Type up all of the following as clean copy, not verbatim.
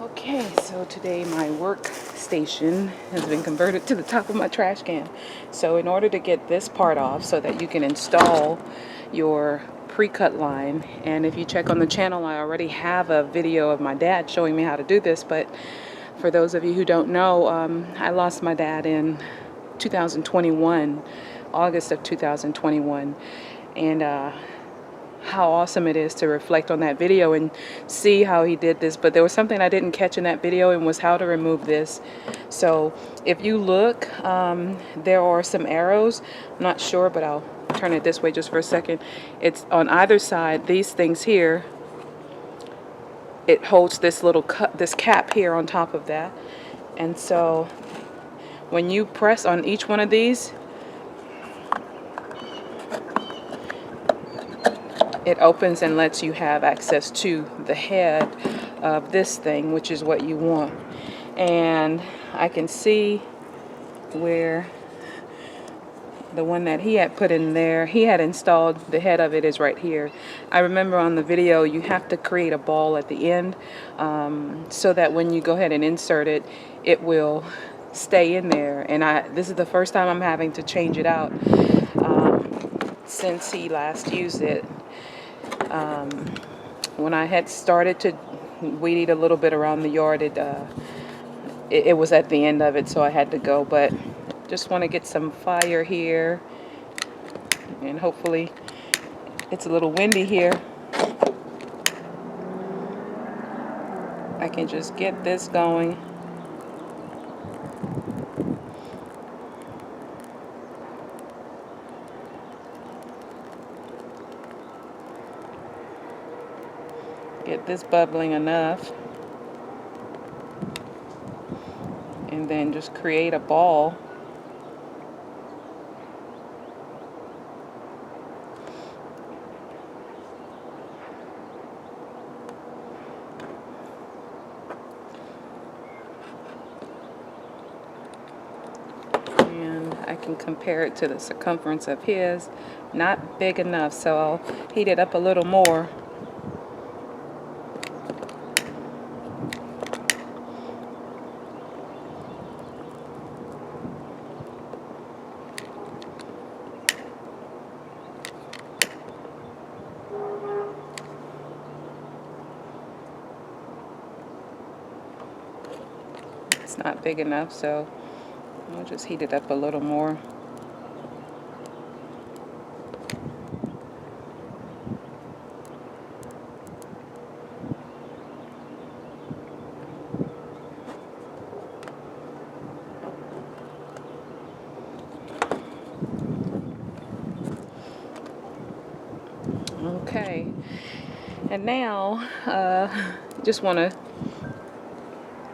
Okay, so today my workstation has been converted to the top of my trash can. So in order to get this part off so that you can install your pre-cut line, and if you check on the channel, I already have a video of my dad showing me how to do this, but for those of you who don't know, I lost my dad in 2021, August of 2021, and how awesome it is to reflect on that video and see how he did this. But there was something I didn't catch in that video, and was how to remove this. So if you look, there are some arrows. I'm not sure, but I'll turn it this way just for a second. It's on either side. These things here, it holds this little this cap here on top of that. And so when you press on each one of these, it opens and lets you have access to the head of this thing, which is what you want. And I can see where the one that he had put in there, he had installed, the head of it is right here. I remember on the video you have to create a ball at the end so that when you go ahead and insert it, it will stay in there. And this is the first time I'm having to change it out since he last used it. When I had started to weed eat a little bit around the yard, it was at the end of it, so I had to go. But just want to get some fire here, and hopefully it's a little windy here. I can just get this going. Get this bubbling enough, and then just create a ball. And I can compare it to the circumference of his. Not big enough, so I'll heat it up a little more. It's not big enough, so we'll just heat it up a little more. Okay, and now just want to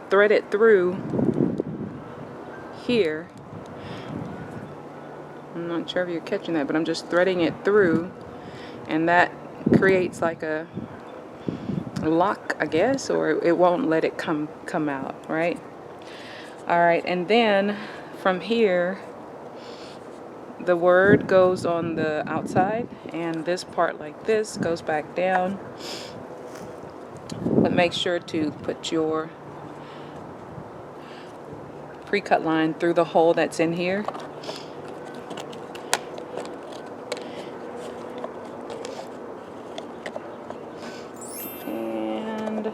thread it through here. I'm not sure if you're catching that, but I'm just threading it through, and that creates like a lock, I guess, or it won't let it come out, right? All right, and then from here the word goes on the outside, and this part like this goes back down. But make sure to put your pre-cut line through the hole that's in here. And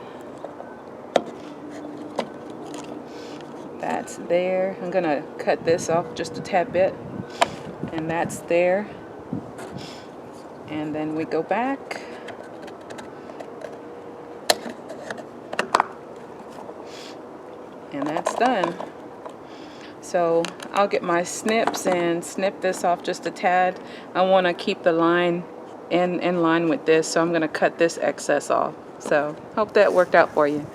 that's there. I'm gonna cut this off just a tad bit, and that's there. And then we go back. And that's done. So I'll get my snips and snip this off just a tad. I want to keep the line in line with this, so I'm going to cut this excess off. So hope that worked out for you.